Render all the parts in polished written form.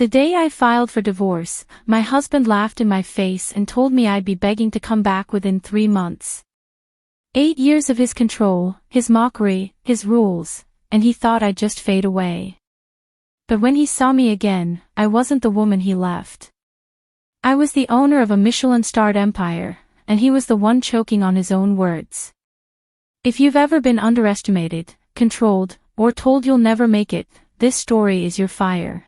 The day I filed for divorce, my husband laughed in my face and told me I'd be begging to come back within 3 months. 8 years of his control, his mockery, his rules, and he thought I'd just fade away. But when he saw me again, I wasn't the woman he left. I was the owner of a Michelin-starred empire, and he was the one choking on his own words. If you've ever been underestimated, controlled, or told you'll never make it, this story is your fire.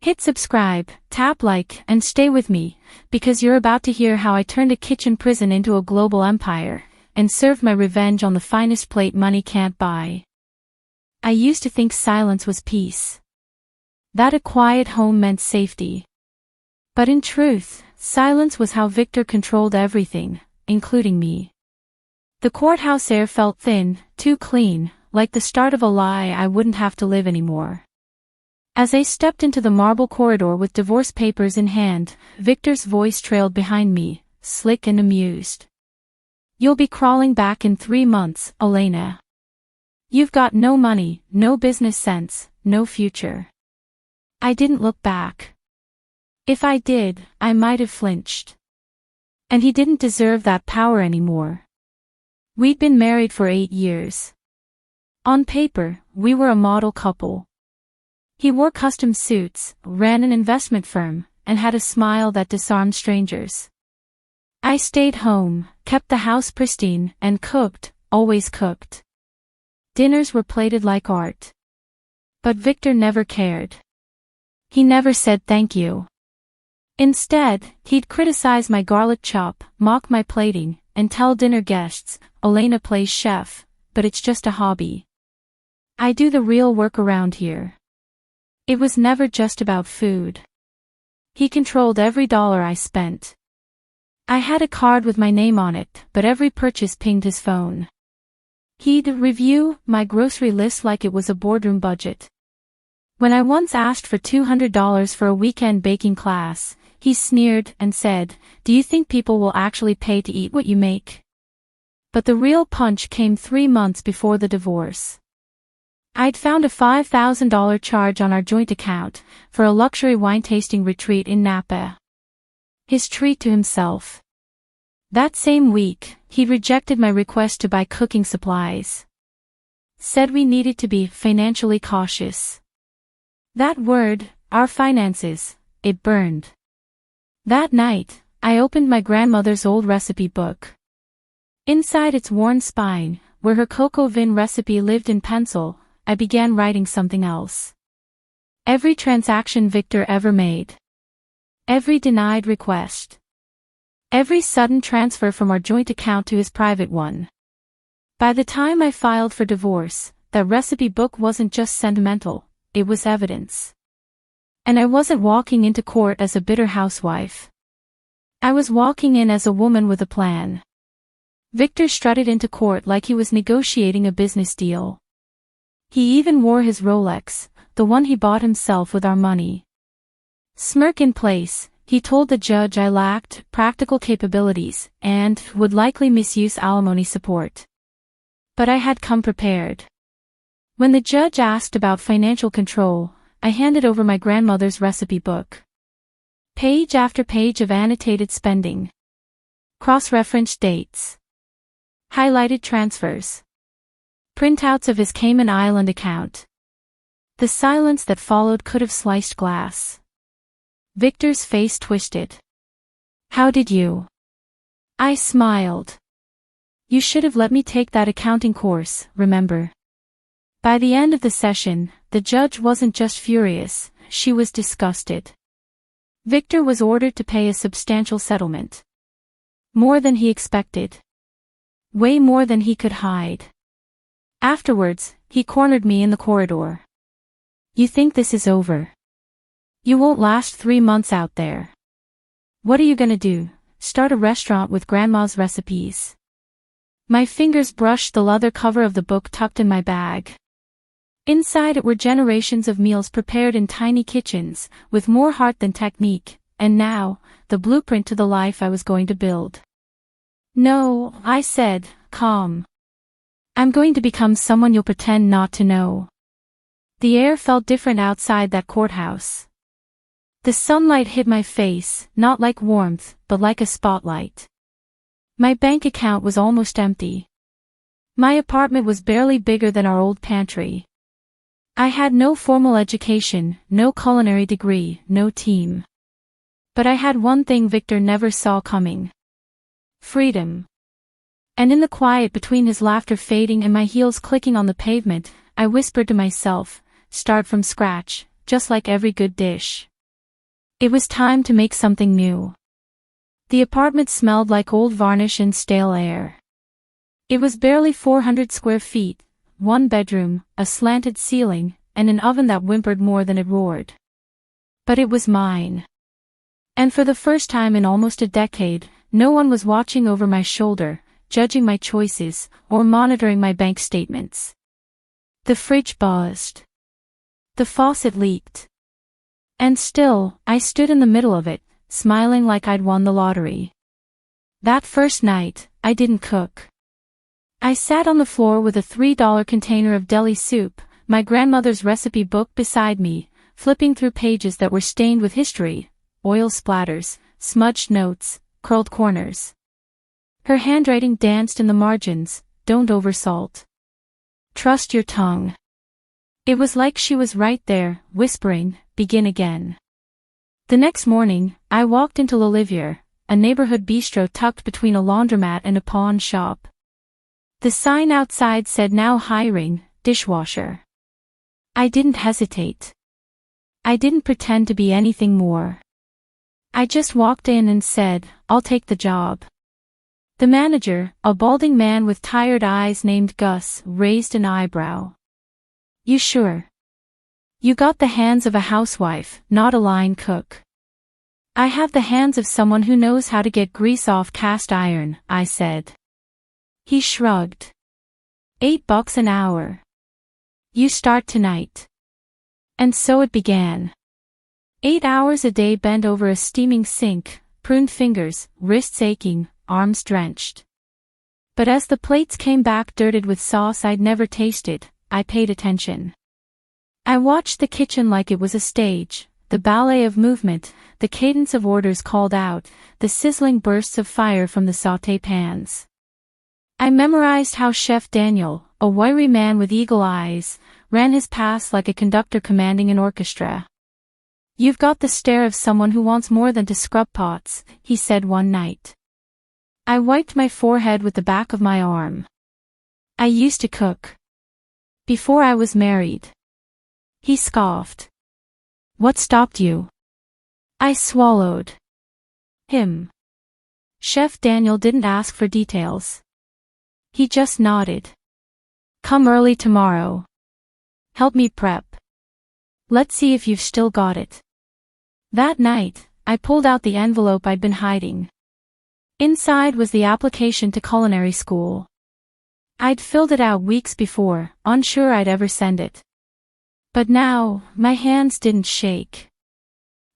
Hit subscribe, tap like, and stay with me, because you're about to hear how I turned a kitchen prison into a global empire, and served my revenge on the finest plate money can't buy. I used to think silence was peace. That a quiet home meant safety. But in truth, silence was how Victor controlled everything, including me. The courthouse air felt thin, too clean, like the start of a lie I wouldn't have to live anymore. As I stepped into the marble corridor with divorce papers in hand, Victor's voice trailed behind me, slick and amused. "You'll be crawling back in 3 months, Elena. You've got no money, no business sense, no future." I didn't look back. If I did, I might have flinched. And he didn't deserve that power anymore. We'd been married for 8 years. On paper, we were a model couple. He wore custom suits, ran an investment firm, and had a smile that disarmed strangers. I stayed home, kept the house pristine, and cooked, always cooked. Dinners were plated like art. But Victor never cared. He never said thank you. Instead, he'd criticize my garlic chop, mock my plating, and tell dinner guests, "Elena plays chef, but it's just a hobby. I do the real work around here." It was never just about food. He controlled every dollar I spent. I had a card with my name on it, but every purchase pinged his phone. He'd review my grocery list like it was a boardroom budget. When I once asked for $200 for a weekend baking class, he sneered and said, "Do you think people will actually pay to eat what you make?" But the real punch came 3 months before the divorce. I'd found a $5,000 charge on our joint account for a luxury wine-tasting retreat in Napa. His treat to himself. That same week, he rejected my request to buy cooking supplies. Said we needed to be financially cautious. That word, our finances, it burned. That night, I opened my grandmother's old recipe book. Inside its worn spine, where her cocoa vin recipe lived in pencil, I began writing something else. Every transaction Victor ever made. Every denied request. Every sudden transfer from our joint account to his private one. By the time I filed for divorce, that recipe book wasn't just sentimental, it was evidence. And I wasn't walking into court as a bitter housewife. I was walking in as a woman with a plan. Victor strutted into court like he was negotiating a business deal. He even wore his Rolex, the one he bought himself with our money. Smirk in place, he told the judge I lacked practical capabilities and would likely misuse alimony support. But I had come prepared. When the judge asked about financial control, I handed over my grandmother's recipe book. Page after page of annotated spending. Cross-referenced dates. Highlighted transfers. Printouts of his Cayman Island account. The silence that followed could have sliced glass. Victor's face twisted. "How did you?" I smiled. "You should have let me take that accounting course, remember?" By the end of the session, the judge wasn't just furious, she was disgusted. Victor was ordered to pay a substantial settlement. More than he expected. Way more than he could hide. Afterwards, he cornered me in the corridor. "You think this is over? You won't last 3 months out there. What are you gonna do, start a restaurant with grandma's recipes?" My fingers brushed the leather cover of the book tucked in my bag. Inside it were generations of meals prepared in tiny kitchens, with more heart than technique, and now, the blueprint to the life I was going to build. "No," I said, calm. "I'm going to become someone you'll pretend not to know." The air felt different outside that courthouse. The sunlight hit my face, not like warmth, but like a spotlight. My bank account was almost empty. My apartment was barely bigger than our old pantry. I had no formal education, no culinary degree, no team. But I had one thing Victor never saw coming. Freedom. And in the quiet between his laughter fading and my heels clicking on the pavement, I whispered to myself, start from scratch, just like every good dish. It was time to make something new. The apartment smelled like old varnish and stale air. It was barely 400 square feet, one bedroom, a slanted ceiling, and an oven that whimpered more than it roared. But it was mine. And for the first time in almost a decade, no one was watching over my shoulder, judging my choices, or monitoring my bank statements. The fridge buzzed. The faucet leaked. And still, I stood in the middle of it, smiling like I'd won the lottery. That first night, I didn't cook. I sat on the floor with a $3 container of deli soup, my grandmother's recipe book beside me, flipping through pages that were stained with history, oil splatters, smudged notes, curled corners. Her handwriting danced in the margins, don't oversalt. Trust your tongue. It was like she was right there, whispering, begin again. The next morning, I walked into L'Olivier, a neighborhood bistro tucked between a laundromat and a pawn shop. The sign outside said now hiring, dishwasher. I didn't hesitate. I didn't pretend to be anything more. I just walked in and said, I'll take the job. The manager, a balding man with tired eyes named Gus, raised an eyebrow. You sure? You got the hands of a housewife, not a line cook. I have the hands of someone who knows how to get grease off cast iron, I said. He shrugged. $8 an hour. You start tonight. And so it began. 8 hours a day bent over a steaming sink, pruned fingers, wrists aching, arms drenched. But as the plates came back dirted with sauce I'd never tasted, I paid attention. I watched the kitchen like it was a stage, the ballet of movement, the cadence of orders called out, the sizzling bursts of fire from the sauté pans. I memorized how Chef Daniel, a wiry man with eagle eyes, ran his pass like a conductor commanding an orchestra. You've got the stare of someone who wants more than to scrub pots, he said one night. I wiped my forehead with the back of my arm. I used to cook. Before I was married. He scoffed. What stopped you? I swallowed. Him. Chef Daniel didn't ask for details. He just nodded. Come early tomorrow. Help me prep. Let's see if you've still got it. That night, I pulled out the envelope I'd been hiding. Inside was the application to culinary school. I'd filled it out weeks before, unsure I'd ever send it. But now, my hands didn't shake.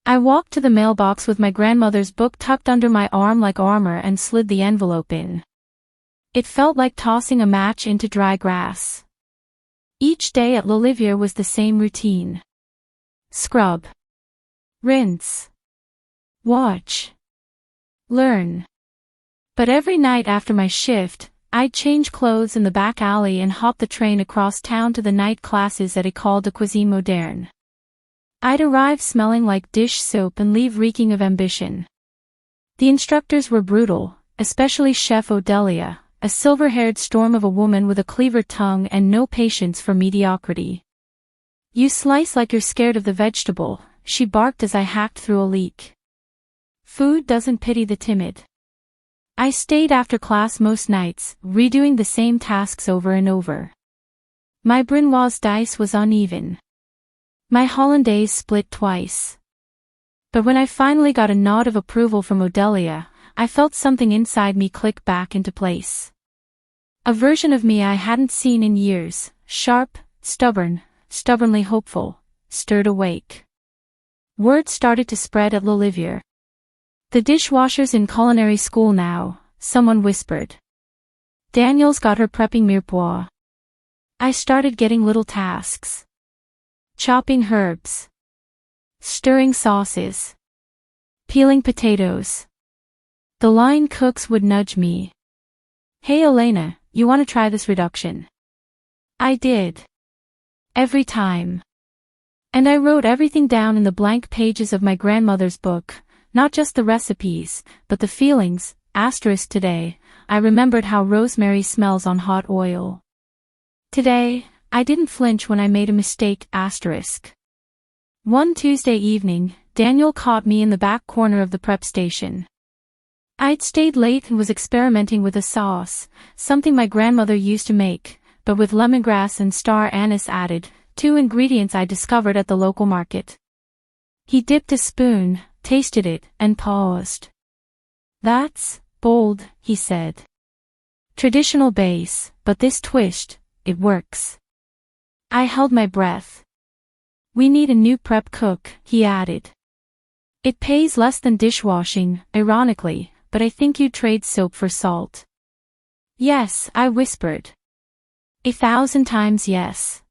I walked to the mailbox with my grandmother's book tucked under my arm like armor and slid the envelope in. It felt like tossing a match into dry grass. Each day at L'Olivier was the same routine. Scrub. Rinse. Watch. Learn. But every night after my shift, I'd change clothes in the back alley and hop the train across town to the night classes at École de Cuisine Moderne. I'd arrive smelling like dish soap and leave reeking of ambition. The instructors were brutal, especially Chef Odelia, a silver-haired storm of a woman with a cleaver tongue and no patience for mediocrity. You slice like you're scared of the vegetable, she barked as I hacked through a leek. Food doesn't pity the timid. I stayed after class most nights, redoing the same tasks over and over. My Brunoise dice was uneven. My hollandaise split twice. But when I finally got a nod of approval from Odelia, I felt something inside me click back into place. A version of me I hadn't seen in years, sharp, stubborn, stubbornly hopeful, stirred awake. Word started to spread at L'Olivier. The dishwasher's in culinary school now, someone whispered. Daniel's got her prepping mirepoix. I started getting little tasks. Chopping herbs. stirring sauces, peeling potatoes. The line cooks would nudge me. "Hey Elena, you want to try this reduction?" I did. Every time. And I wrote everything down in the blank pages of my grandmother's book, not just the recipes, but the feelings. Today, I remembered how rosemary smells on hot oil. Today, I didn't flinch when I made a mistake. One Tuesday evening, Daniel caught me in the back corner of the prep station. I'd stayed late and was experimenting with a sauce, something my grandmother used to make, but with lemongrass and star anise added, 2 ingredients I discovered at the local market. He dipped a spoon, tasted it, and paused. "That's bold," he said. "Traditional base, but this twist, it works." I held my breath. "We need a new prep cook," he added. "It pays less than dishwashing, ironically, but I think you'd trade soap for salt." "Yes," I whispered. 1,000 times yes.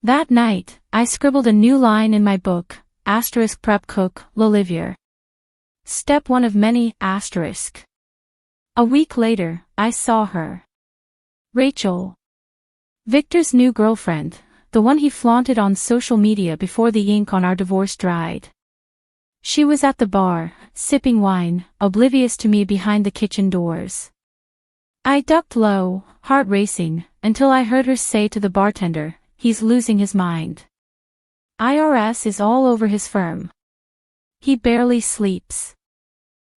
That night, I scribbled a new line in my book, prep cook, L'Olivier. Step 1 of many, A week later, I saw her. Rachel. Victor's new girlfriend, the one he flaunted on social media before the ink on our divorce dried. She was at the bar, sipping wine, oblivious to me behind the kitchen doors. I ducked low, heart racing, until I heard her say to the bartender, "He's losing his mind. IRS is all over his firm. He barely sleeps.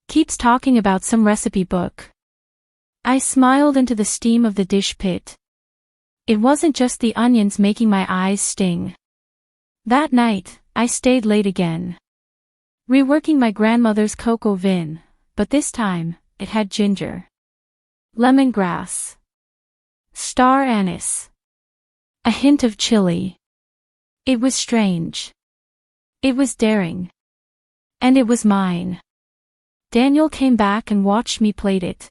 Keeps talking about some recipe book." I smiled into the steam of the dish pit. It wasn't just the onions making my eyes sting. That night, I stayed late again. Reworking my grandmother's cocoa vin, but this time, it had ginger, lemongrass, star anise, a hint of chili. It was strange. It was daring. And it was mine. Daniel came back and watched me plate it.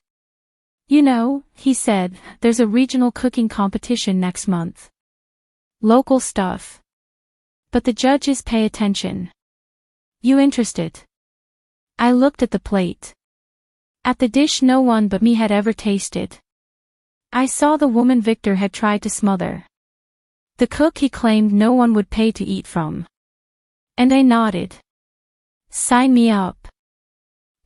"You know," he said, "there's a regional cooking competition next month. Local stuff. But the judges pay attention. You interested?" I looked at the plate. At the dish no one but me had ever tasted. I saw the woman Victor had tried to smother. The cook he claimed no one would pay to eat from. And I nodded. Sign me up.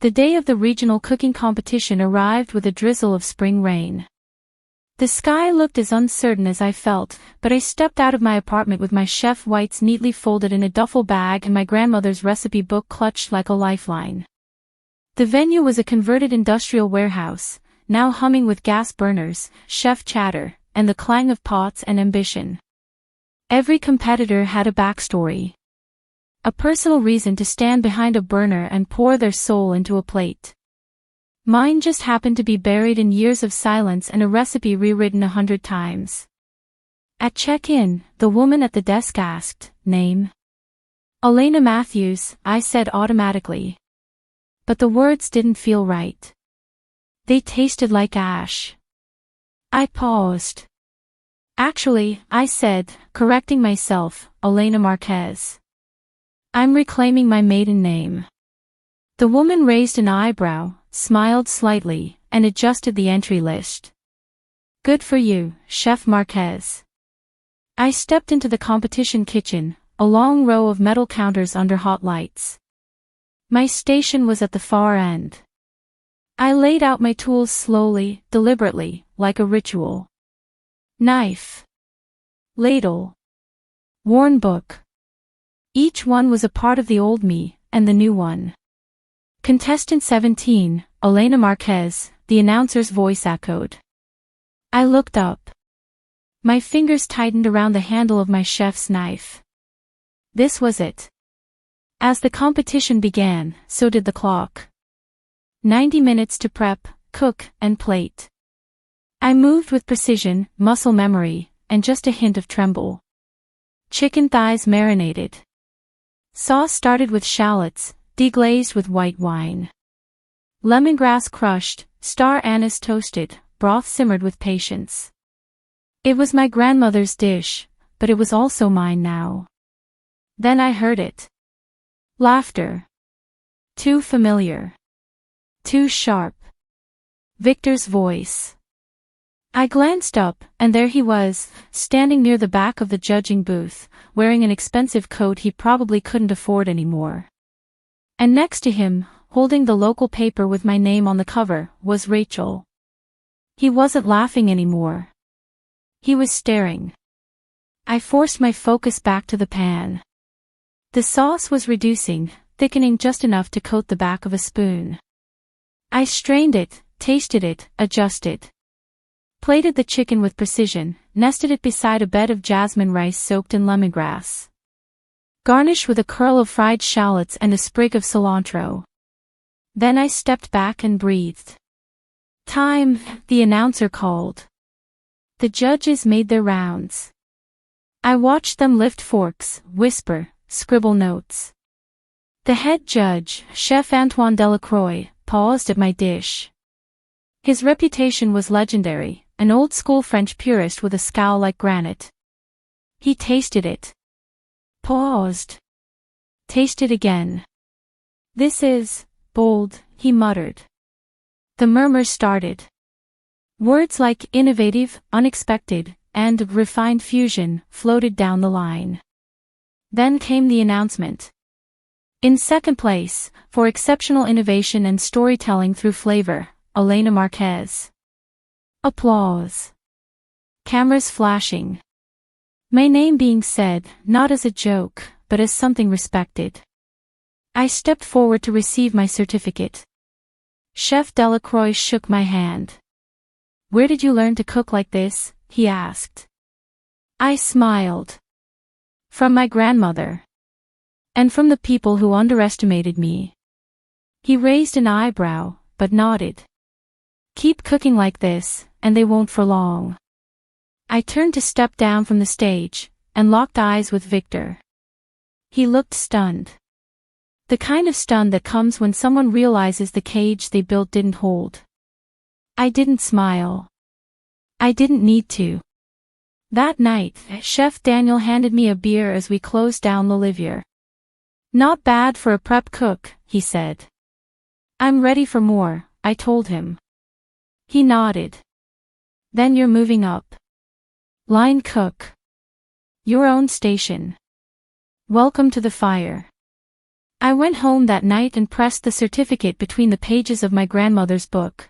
The day of the regional cooking competition arrived with a drizzle of spring rain. The sky looked as uncertain as I felt, but I stepped out of my apartment with my chef whites neatly folded in a duffel bag and my grandmother's recipe book clutched like a lifeline. The venue was a converted industrial warehouse, now humming with gas burners, chef chatter, and the clang of pots and ambition. Every competitor had a backstory. A personal reason to stand behind a burner and pour their soul into a plate. Mine just happened to be buried in years of silence and a recipe rewritten 100 times. At check-in, the woman at the desk asked, "Name?" "Elena Matthews," I said automatically. But the words didn't feel right. They tasted like ash. I paused. "Actually," I said, correcting myself, "Elena Marquez. I'm reclaiming my maiden name." The woman raised an eyebrow, smiled slightly, and adjusted the entry list. "Good for you, Chef Marquez." I stepped into the competition kitchen, a long row of metal counters under hot lights. My station was at the far end. I laid out my tools slowly, deliberately, like a ritual. Knife. Ladle. Worn book. Each one was a part of the old me, and the new one. Contestant 17, Elena Marquez, the announcer's voice echoed. I looked up. My fingers tightened around the handle of my chef's knife. This was it. As the competition began, so did the clock. 90 minutes to prep, cook, and plate. I moved with precision, muscle memory, and just a hint of tremble. Chicken thighs marinated. Sauce started with shallots, deglazed with white wine. Lemongrass crushed, star anise toasted, broth simmered with patience. It was my grandmother's dish, but it was also mine now. Then I heard it. Laughter. Too familiar. Too sharp. Victor's voice. I glanced up, and there he was, standing near the back of the judging booth, wearing an expensive coat he probably couldn't afford anymore. And next to him, holding the local paper with my name on the cover, was Rachel. He wasn't laughing anymore. He was staring. I forced my focus back to the pan. The sauce was reducing, thickening just enough to coat the back of a spoon. I strained it, tasted it, adjusted. Plated the chicken with precision, nested it beside a bed of jasmine rice soaked in lemongrass. Garnish with a curl of fried shallots and a sprig of cilantro. Then I stepped back and breathed. Time, the announcer called. The judges made their rounds. I watched them lift forks, whisper, scribble notes. The head judge, Chef Antoine Delacroix, paused at my dish. His reputation was legendary. An old-school French purist with a scowl like granite. He tasted it. Paused. Tasted again. This is bold, he muttered. The murmurs started. Words like innovative, unexpected, and refined fusion floated down the line. Then came the announcement. In second place, for exceptional innovation and storytelling through flavor, Elena Marquez. Applause. Cameras flashing. My name being said, not as a joke, but as something respected. I stepped forward to receive my certificate. Chef Delacroix shook my hand. Where did you learn to cook like this? He asked. I smiled. From my grandmother. And from the people who underestimated me. He raised an eyebrow, but nodded. Keep cooking like this, and they won't for long. I turned to step down from the stage, and locked eyes with Victor. He looked stunned. The kind of stun that comes when someone realizes the cage they built didn't hold. I didn't smile. I didn't need to. That night, Chef Daniel handed me a beer as we closed down L'Olivier. Not bad for a prep cook, he said. I'm ready for more, I told him. He nodded. Then you're moving up. Line cook. Your own station. Welcome to the fire. I went home that night and pressed the certificate between the pages of my grandmother's book.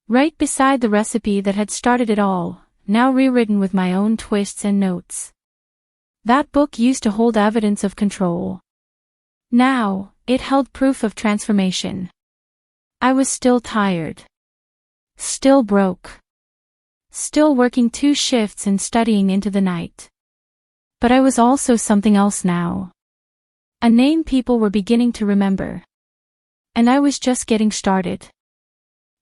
Right beside the recipe that had started it all, now rewritten with my own twists and notes. That book used to hold evidence of control. Now, it held proof of transformation. I was still tired. Still broke. Still working 2 shifts and studying into the night. But I was also something else now. A name people were beginning to remember. And I was just getting started.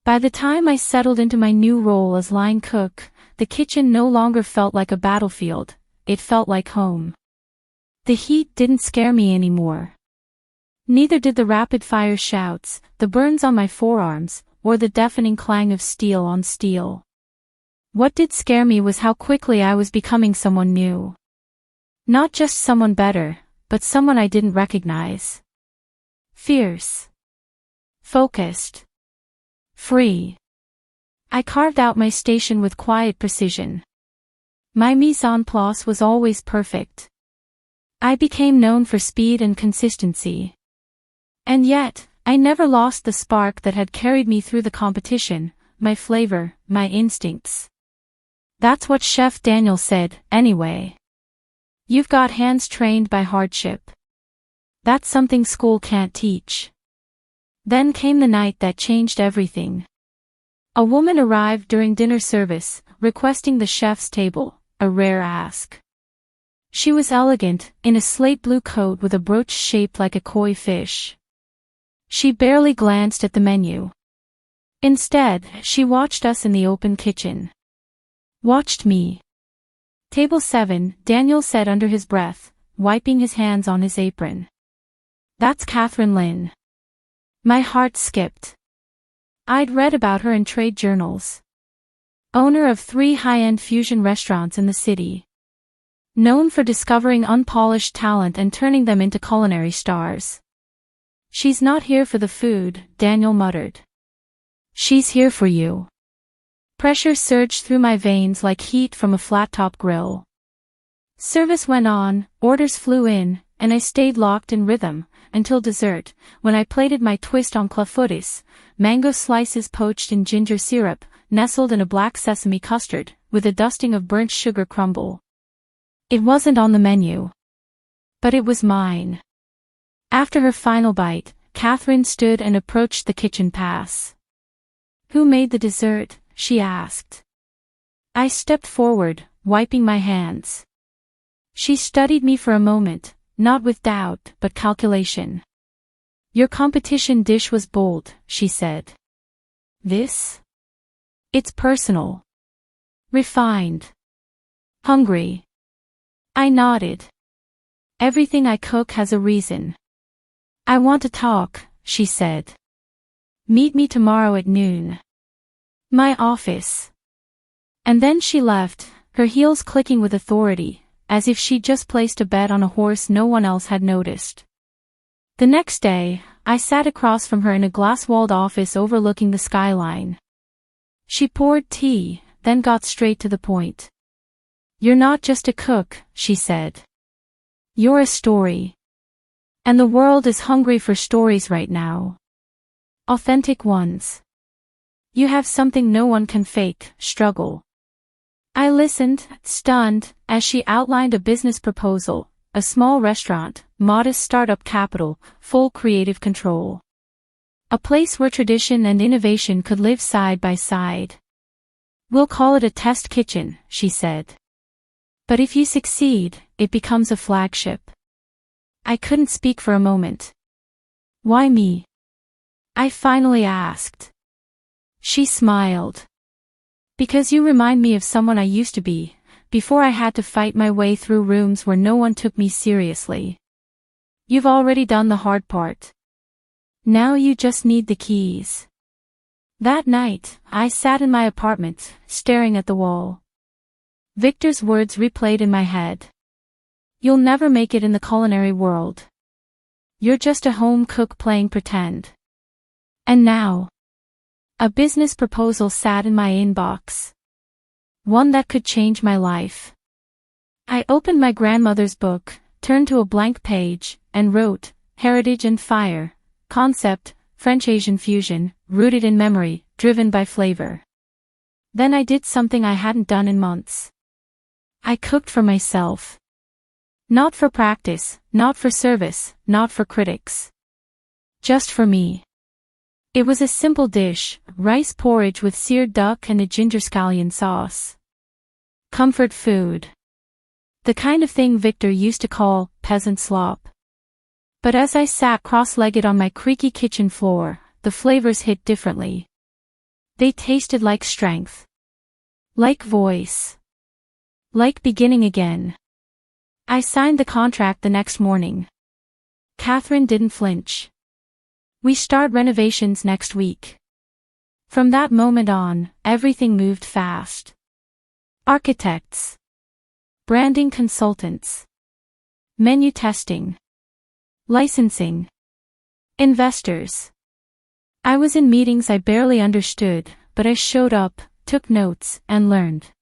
By the time I settled into my new role as line cook, the kitchen no longer felt like a battlefield, it felt like home. The heat didn't scare me anymore. Neither did the rapid-fire shouts, the burns on my forearms, or the deafening clang of steel on steel. What did scare me was how quickly I was becoming someone new. Not just someone better, but someone I didn't recognize. Fierce. Focused. Free. I carved out my station with quiet precision. My mise en place was always perfect. I became known for speed and consistency. And yet, I never lost the spark that had carried me through the competition, my flavor, my instincts. That's what Chef Daniel said, anyway. You've got hands trained by hardship. That's something school can't teach. Then came the night that changed everything. A woman arrived during dinner service, requesting the chef's table, a rare ask. She was elegant, in a slate blue coat with a brooch shaped like a koi fish. She barely glanced at the menu. Instead, she watched us in the open kitchen. Watched me. Table 7, Daniel said under his breath, wiping his hands on his apron. That's Catherine Lynn. My heart skipped. I'd read about her in trade journals. Owner of 3 high-end fusion restaurants in the city. known for discovering unpolished talent and turning them into culinary stars. "She's not here for the food," Daniel muttered. "She's here for you." Pressure surged through my veins like heat from a flat-top grill. Service went on, orders flew in, and I stayed locked in rhythm, until dessert, when I plated my twist on clafoutis, mango slices poached in ginger syrup, nestled in a black sesame custard, with a dusting of burnt sugar crumble. It wasn't on the menu. But it was mine. After her final bite, Catherine stood and approached the kitchen pass. "Who made the dessert?" she asked. I stepped forward, wiping my hands. She studied me for a moment, not with doubt, but calculation. "Your competition dish was bold," she said. "This? It's personal. Refined. Hungry." I nodded. "Everything I cook has a reason." "I want to talk," she said. "Meet me tomorrow at noon. My office." And then she left, her heels clicking with authority, as if she'd just placed a bet on a horse no one else had noticed. The next day, I sat across from her in a glass-walled office overlooking the skyline. She poured tea, then got straight to the point. "You're not just a cook," she said. "You're a story. And the world is hungry for stories right now. Authentic ones. You have something no one can fake, struggle." I listened, stunned, as she outlined a business proposal, a small restaurant, modest startup capital, full creative control. A place where tradition and innovation could live side by side. "We'll call it a test kitchen," she said. "But if you succeed, it becomes a flagship." I couldn't speak for a moment. "Why me?" I finally asked. She smiled. "Because you remind me of someone I used to be, before I had to fight my way through rooms where no one took me seriously. You've already done the hard part. Now you just need the keys." That night, I sat in my apartment, staring at the wall. Victor's words replayed in my head. "You'll never make it in the culinary world. You're just a home cook playing pretend." And now, a business proposal sat in my inbox. One that could change my life. I opened my grandmother's book, turned to a blank page, and wrote, "Heritage and Fire, Concept, French-Asian Fusion, Rooted in Memory, Driven by Flavor." Then I did something I hadn't done in months. I cooked for myself. Not for practice, not for service, not for critics. Just for me. It was a simple dish, rice porridge with seared duck and a ginger scallion sauce. Comfort food. The kind of thing Victor used to call peasant slop. But as I sat cross-legged on my creaky kitchen floor, the flavors hit differently. They tasted like strength. Like voice. Like beginning again. I signed the contract the next morning. Catherine didn't flinch. "We start renovations next week." From that moment on, everything moved fast. Architects. Branding consultants. Menu testing. Licensing. Investors. I was in meetings I barely understood, but I showed up, took notes, and learned.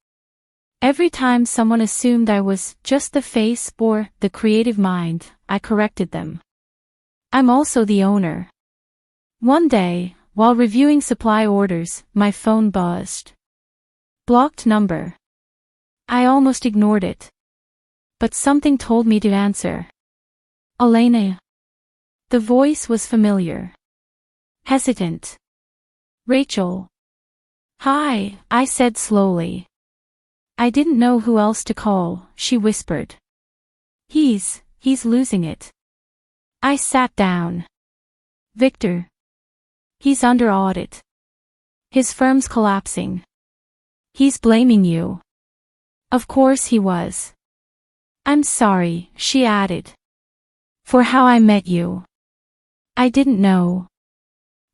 Every time someone assumed I was just the face or the creative mind, I corrected them. I'm also the owner. One day, while reviewing supply orders, my phone buzzed. Blocked number. I almost ignored it. But something told me to answer. "Elena." The voice was familiar. Hesitant. "Rachel." "Hi," I said slowly. "I didn't know who else to call," she whispered. He's losing it." I sat down. "Victor. He's under audit. His firm's collapsing. He's blaming you." Of course he was. "I'm sorry," she added. "For how I met you. I didn't know."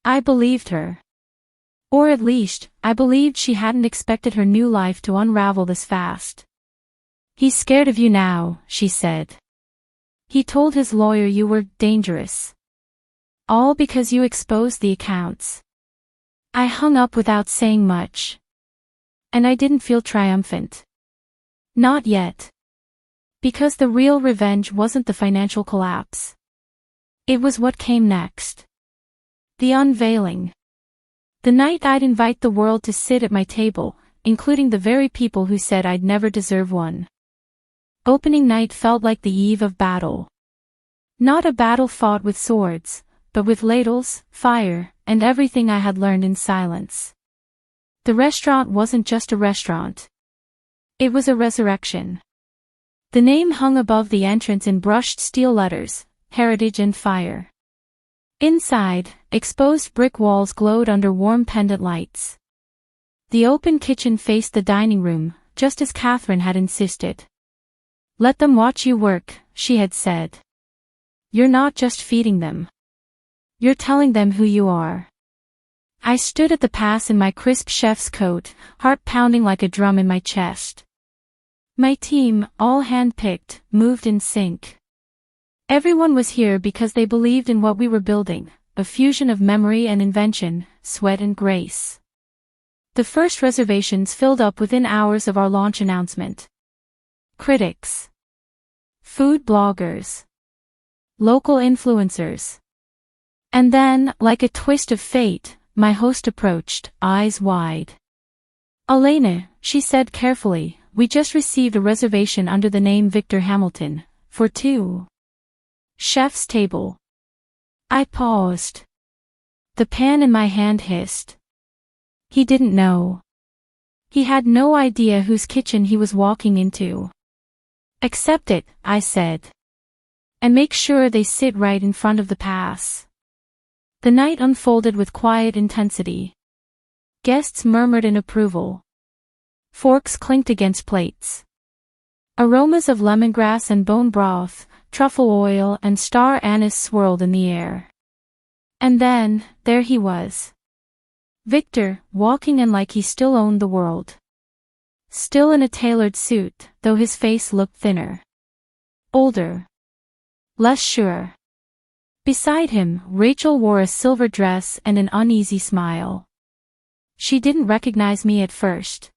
I believed her. Or at least, I believed she hadn't expected her new life to unravel this fast. He's scared of you now, she said. He told his lawyer you were dangerous. All because you exposed the accounts. I hung up without saying much. And I didn't feel triumphant. Not yet. Because the real revenge wasn't the financial collapse. It was what came next. The unveiling. The night I'd invite the world to sit at my table, including the very people who said I'd never deserve one. Opening night felt like the eve of battle. Not a battle fought with swords, but with ladles, fire, and everything I had learned in silence. The restaurant wasn't just a restaurant. It was a resurrection. The name hung above the entrance in brushed steel letters, Heritage and Fire. Inside, exposed brick walls glowed under warm pendant lights. The open kitchen faced the dining room, just as Catherine had insisted. Let them watch you work, she had said. You're not just feeding them. You're telling them who you are. I stood at the pass in my crisp chef's coat, heart pounding like a drum in my chest. My team, all hand-picked, moved in sync. Everyone was here because they believed in what we were building, a fusion of memory and invention, sweat and grace. The first reservations filled up within hours of our launch announcement. Critics. Food bloggers. Local influencers. And then, like a twist of fate, my host approached, eyes wide. Elena, she said carefully, we just received a reservation under the name Victor Hamilton, for 2. Chef's table. I paused. The pan in my hand hissed. He didn't know. He had no idea whose kitchen he was walking into. Accept it, I said. And make sure they sit right in front of the pass. The night unfolded with quiet intensity. Guests murmured in approval. Forks clinked against plates. Aromas of lemongrass and bone broth, truffle oil and star anise swirled in the air. And then, there he was. Victor, walking in like he still owned the world. Still in a tailored suit, though his face looked thinner. Older. Less sure. Beside him, Rachel wore a silver dress and an uneasy smile. She didn't recognize me at first.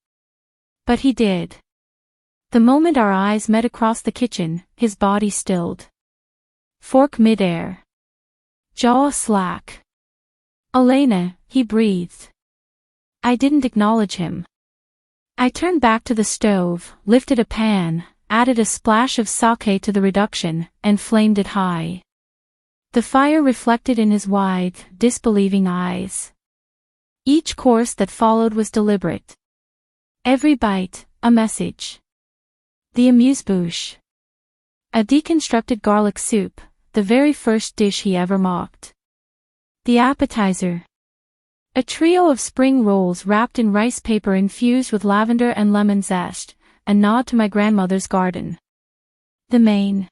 But he did. The moment our eyes met across the kitchen, his body stilled. Fork midair. Jaw slack. Elena, he breathed. I didn't acknowledge him. I turned back to the stove, lifted a pan, added a splash of sake to the reduction, and flamed it high. The fire reflected in his wide, disbelieving eyes. Each course that followed was deliberate. Every bite, a message. The amuse-bouche. A deconstructed garlic soup, the very first dish he ever mocked. The appetizer. A trio of spring rolls wrapped in rice paper infused with lavender and lemon zest, a nod to my grandmother's garden. The main.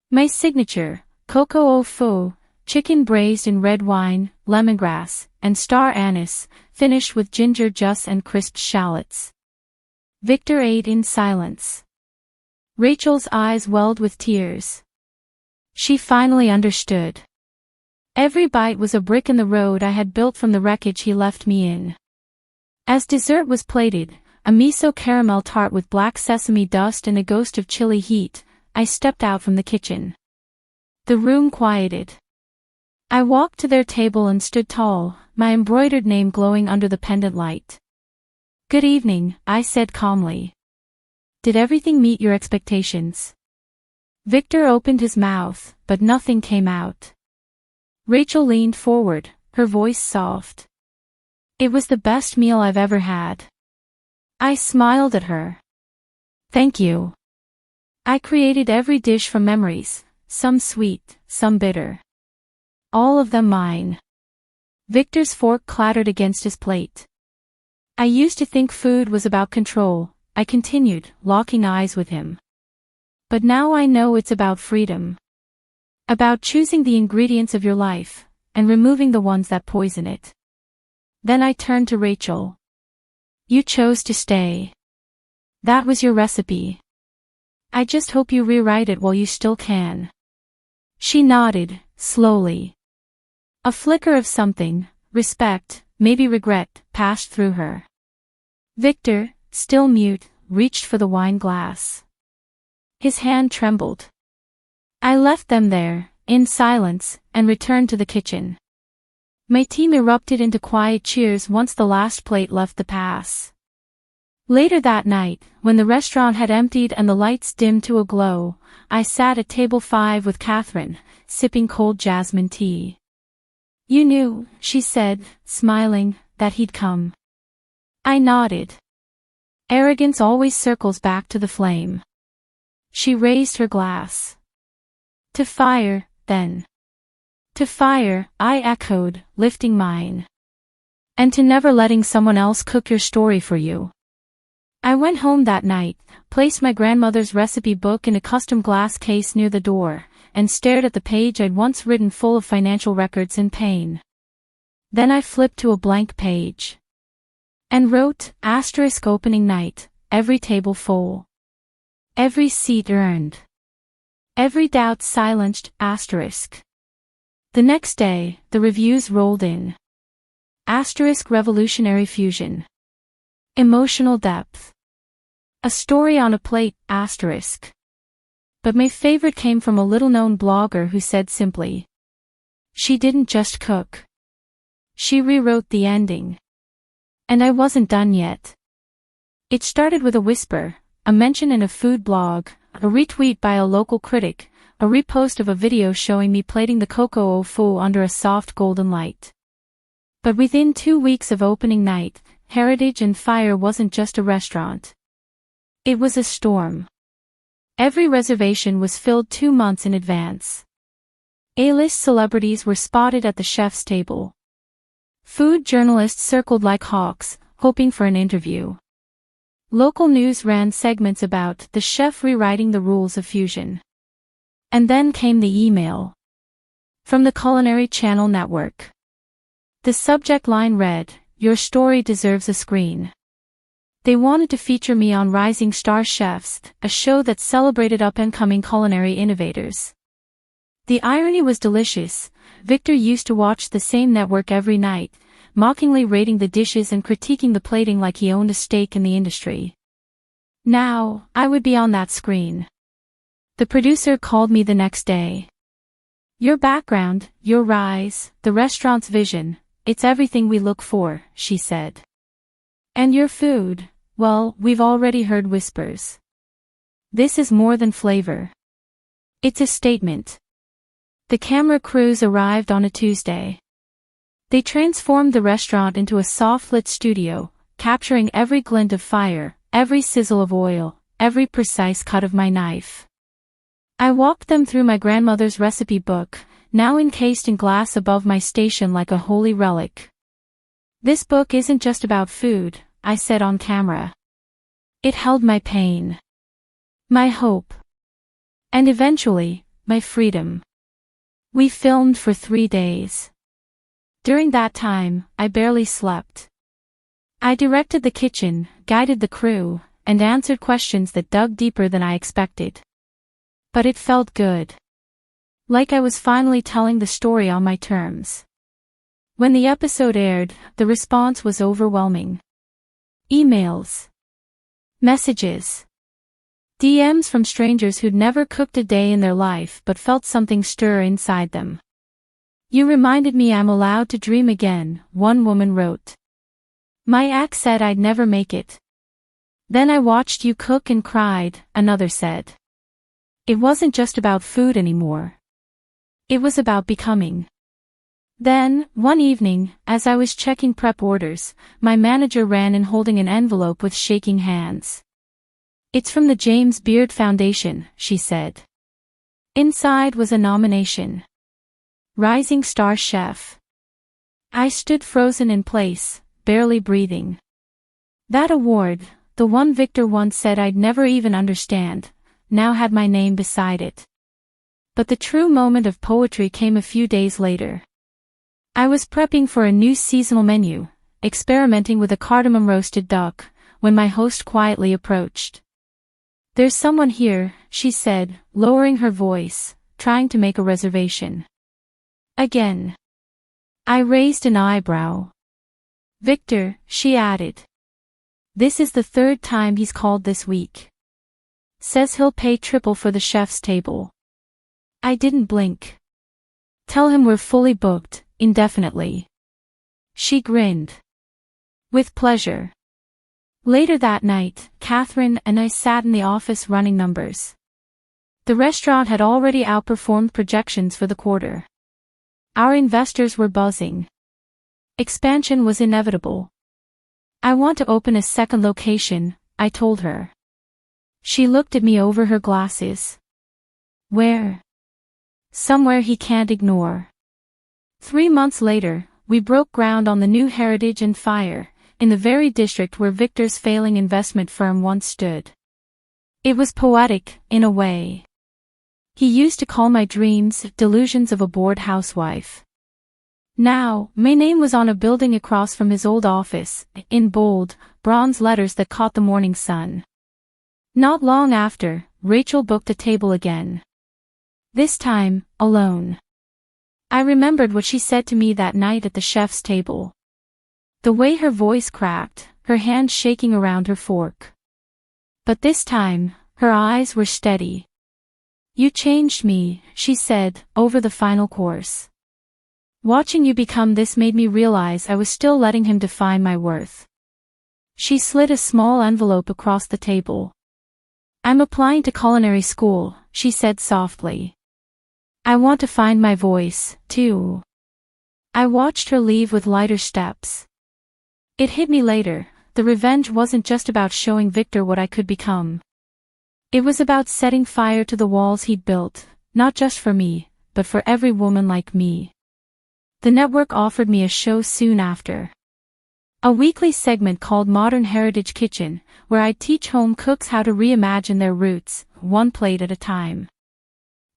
My signature, coco au feu, chicken braised in red wine, lemongrass, and star anise, finished with ginger juice and crisped shallots. Victor ate in silence. Rachel's eyes welled with tears. She finally understood. Every bite was a brick in the road I had built from the wreckage he left me in. As dessert was plated, a miso caramel tart with black sesame dust and a ghost of chili heat, I stepped out from the kitchen. The room quieted. I walked to their table and stood tall, my embroidered name glowing under the pendant light. Good evening, I said calmly. Did everything meet your expectations? Victor opened his mouth, but nothing came out. Rachel leaned forward, her voice soft. It was the best meal I've ever had. I smiled at her. Thank you. I created every dish from memories, some sweet, some bitter. All of them mine. Victor's fork clattered against his plate. I used to think food was about control, I continued, locking eyes with him. But now I know it's about freedom. About choosing the ingredients of your life, and removing the ones that poison it. Then I turned to Rachel. You chose to stay. That was your recipe. I just hope you rewrite it while you still can. She nodded, slowly. A flicker of something, respect, maybe regret, passed through her. Victor, still mute, reached for the wine glass. His hand trembled. I left them there, in silence, and returned to the kitchen. My team erupted into quiet cheers once the last plate left the pass. Later that night, when the restaurant had emptied and the lights dimmed to a glow, I sat at table 5 with Catherine, sipping cold jasmine tea. You knew, she said, smiling, that he'd come. I nodded. Arrogance always circles back to the flame. She raised her glass. To fire, then. To fire, I echoed, lifting mine. And to never letting someone else cook your story for you. I went home that night, placed my grandmother's recipe book in a custom glass case near the door, and stared at the page I'd once written full of financial records in pain. Then I flipped to a blank page. And wrote, * opening night, every table full. Every seat earned. Every doubt silenced, *. The next day, the reviews rolled in. * revolutionary fusion. Emotional depth. A story on a plate, *. But my favorite came from a little-known blogger who said simply. She didn't just cook. She rewrote the ending. And I wasn't done yet. It started with a whisper, a mention in a food blog, a retweet by a local critic, a repost of a video showing me plating the cocoa au feu under a soft golden light. But within 2 weeks of opening night, Heritage and Fire wasn't just a restaurant. It was a storm. Every reservation was filled 2 months in advance. A-list celebrities were spotted at the chef's table. Food journalists circled like hawks, hoping for an interview. Local news ran segments about the chef rewriting the rules of fusion. And then came the email. From the Culinary Channel Network. The subject line read, "Your story deserves a screen." They wanted to feature me on Rising Star Chefs, a show that celebrated up-and-coming culinary innovators. The irony was delicious. Victor used to watch the same network every night, mockingly rating the dishes and critiquing the plating like he owned a stake in the industry. Now, I would be on that screen. The producer called me the next day. Your background, your rise, the restaurant's vision, it's everything we look for, she said. And your food, well, we've already heard whispers. This is more than flavor. It's a statement. The camera crews arrived on a Tuesday. They transformed the restaurant into a soft-lit studio, capturing every glint of fire, every sizzle of oil, every precise cut of my knife. I walked them through my grandmother's recipe book, now encased in glass above my station like a holy relic. This book isn't just about food, I said on camera. It held my pain. My hope. And eventually, my freedom. We filmed for 3 days. During that time, I barely slept. I directed the kitchen, guided the crew, and answered questions that dug deeper than I expected. But it felt good. Like I was finally telling the story on my terms. When the episode aired, the response was overwhelming. Emails. Messages. DMs from strangers who'd never cooked a day in their life but felt something stir inside them. You reminded me I'm allowed to dream again, one woman wrote. My ex said I'd never make it. Then I watched you cook and cried, another said. It wasn't just about food anymore. It was about becoming. Then, one evening, as I was checking prep orders, my manager ran in holding an envelope with shaking hands. It's from the James Beard Foundation, she said. Inside was a nomination. Rising Star Chef. I stood frozen in place, barely breathing. That award, the one Victor once said I'd never even understand, now had my name beside it. But the true moment of poetry came a few days later. I was prepping for a new seasonal menu, experimenting with a cardamom roasted duck, when my host quietly approached. "There's someone here," she said, lowering her voice, trying to make a reservation. Again. I raised an eyebrow. "Victor," she added. "This is the third time he's called this week. Says he'll pay triple for the chef's table." I didn't blink. "Tell him we're fully booked, indefinitely." She grinned. "With pleasure." Later that night, Catherine and I sat in the office running numbers. The restaurant had already outperformed projections for the quarter. Our investors were buzzing. Expansion was inevitable. "I want to open a second location," I told her. She looked at me over her glasses. "Where?" "Somewhere he can't ignore." 3 months later, we broke ground on the new Heritage and Fire, in the very district where Victor's failing investment firm once stood. It was poetic, in a way. He used to call my dreams delusions of a bored housewife. Now, my name was on a building across from his old office, in bold, bronze letters that caught the morning sun. Not long after, Rachel booked a table again. This time, alone. I remembered what she said to me that night at the chef's table. The way her voice cracked, her hands shaking around her fork. But this time, her eyes were steady. "You changed me," she said, over the final course. "Watching you become this made me realize I was still letting him define my worth." She slid a small envelope across the table. "I'm applying to culinary school," she said softly. "I want to find my voice, too." I watched her leave with lighter steps. It hit me later, the revenge wasn't just about showing Victor what I could become. It was about setting fire to the walls he'd built, not just for me, but for every woman like me. The network offered me a show soon after. A weekly segment called Modern Heritage Kitchen, where I'd teach home cooks how to reimagine their roots, one plate at a time.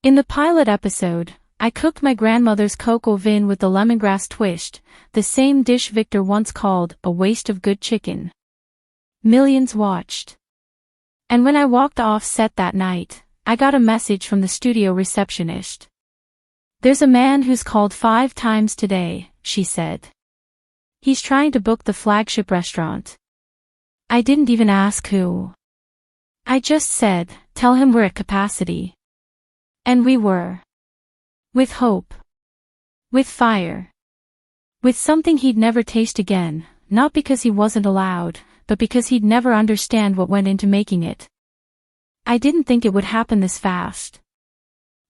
In the pilot episode, I cooked my grandmother's coq au vin with the lemongrass twist, the same dish Victor once called a waste of good chicken. Millions watched. And when I walked off set that night, I got a message from the studio receptionist. "There's a man who's called 5 times today," she said. "He's trying to book the flagship restaurant." I didn't even ask who. I just said, "Tell him we're at capacity." And we were. With hope. With fire. With something he'd never taste again, not because he wasn't allowed, but because he'd never understand what went into making it. I didn't think it would happen this fast.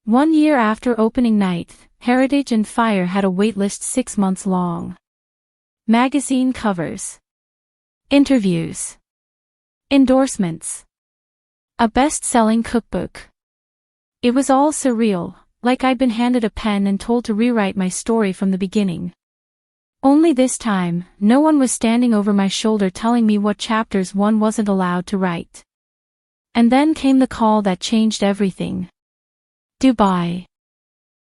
1 year after opening night, Heritage and Fire had a waitlist 6 months long. Magazine covers. Interviews. Endorsements. A best-selling cookbook. It was all surreal, like I'd been handed a pen and told to rewrite my story from the beginning. Only this time, no one was standing over my shoulder telling me what chapters one wasn't allowed to write. And then came the call that changed everything. Dubai.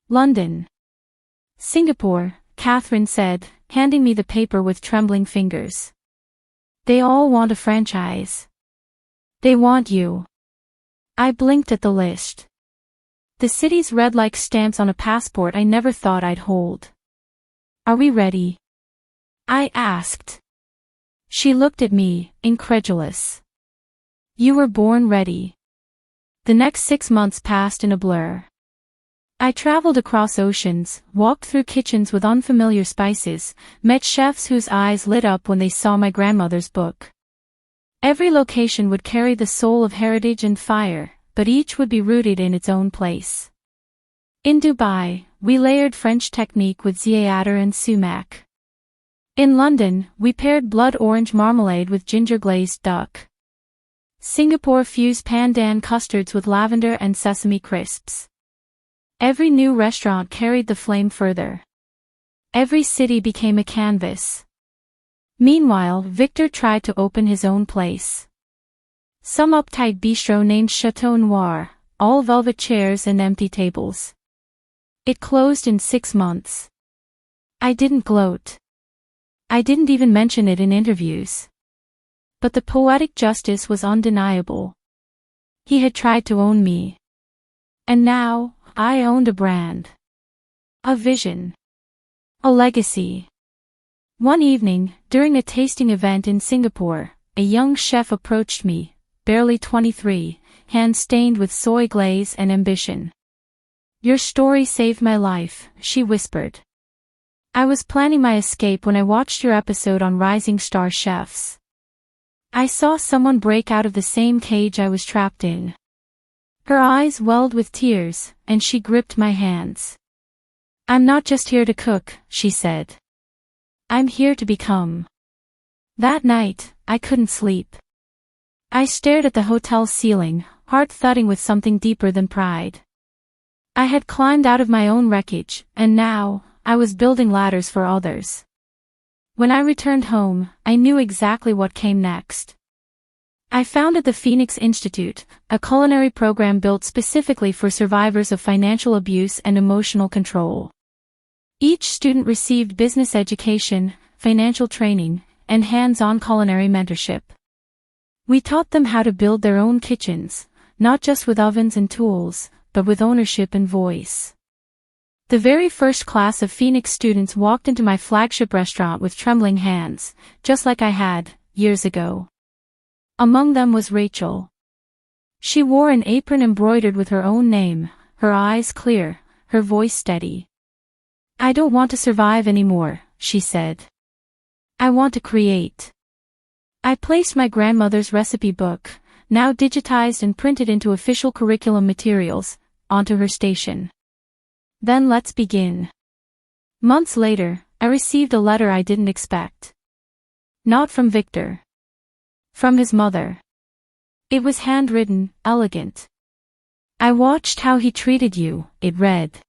London. Singapore, Catherine said, handing me the paper with trembling fingers. "They all want a franchise. They want you." I blinked at the list. The cities read like stamps on a passport I never thought I'd hold. "Are we ready?" I asked. She looked at me, incredulous. "You were born ready." The next 6 months passed in a blur. I traveled across oceans, walked through kitchens with unfamiliar spices, met chefs whose eyes lit up when they saw my grandmother's book. Every location would carry the soul of Heritage and Fire, but each would be rooted in its own place. In Dubai, we layered French technique with za'atar and sumac. In London, we paired blood orange marmalade with ginger glazed duck. Singapore fused pandan custards with lavender and sesame crisps. Every new restaurant carried the flame further. Every city became a canvas. Meanwhile, Victor tried to open his own place. Some uptight bistro named Chateau Noir, all velvet chairs and empty tables. It closed in 6 months. I didn't gloat. I didn't even mention it in interviews. But the poetic justice was undeniable. He had tried to own me. And now, I owned a brand. A vision. A legacy. One evening, during a tasting event in Singapore, a young chef approached me, barely 23, hands stained with soy glaze and ambition. "Your story saved my life," she whispered. "I was planning my escape when I watched your episode on Rising Star Chefs. I saw someone break out of the same cage I was trapped in." Her eyes welled with tears, and she gripped my hands. "I'm not just here to cook," she said. "I'm here to become." That night, I couldn't sleep. I stared at the hotel ceiling, heart thudding with something deeper than pride. I had climbed out of my own wreckage, and now, I was building ladders for others. When I returned home, I knew exactly what came next. I founded the Phoenix Institute, a culinary program built specifically for survivors of financial abuse and emotional control. Each student received business education, financial training, and hands-on culinary mentorship. We taught them how to build their own kitchens, not just with ovens and tools, but with ownership and voice. The very first class of Phoenix students walked into my flagship restaurant with trembling hands, just like I had, years ago. Among them was Rachel. She wore an apron embroidered with her own name, her eyes clear, her voice steady. "I don't want to survive anymore," she said. "I want to create." I placed my grandmother's recipe book, now digitized and printed into official curriculum materials, onto her station. Then let's begin. Months later, I received a letter I didn't expect. Not from Victor. From his mother. It was handwritten, elegant. "I watched how he treated you," it read.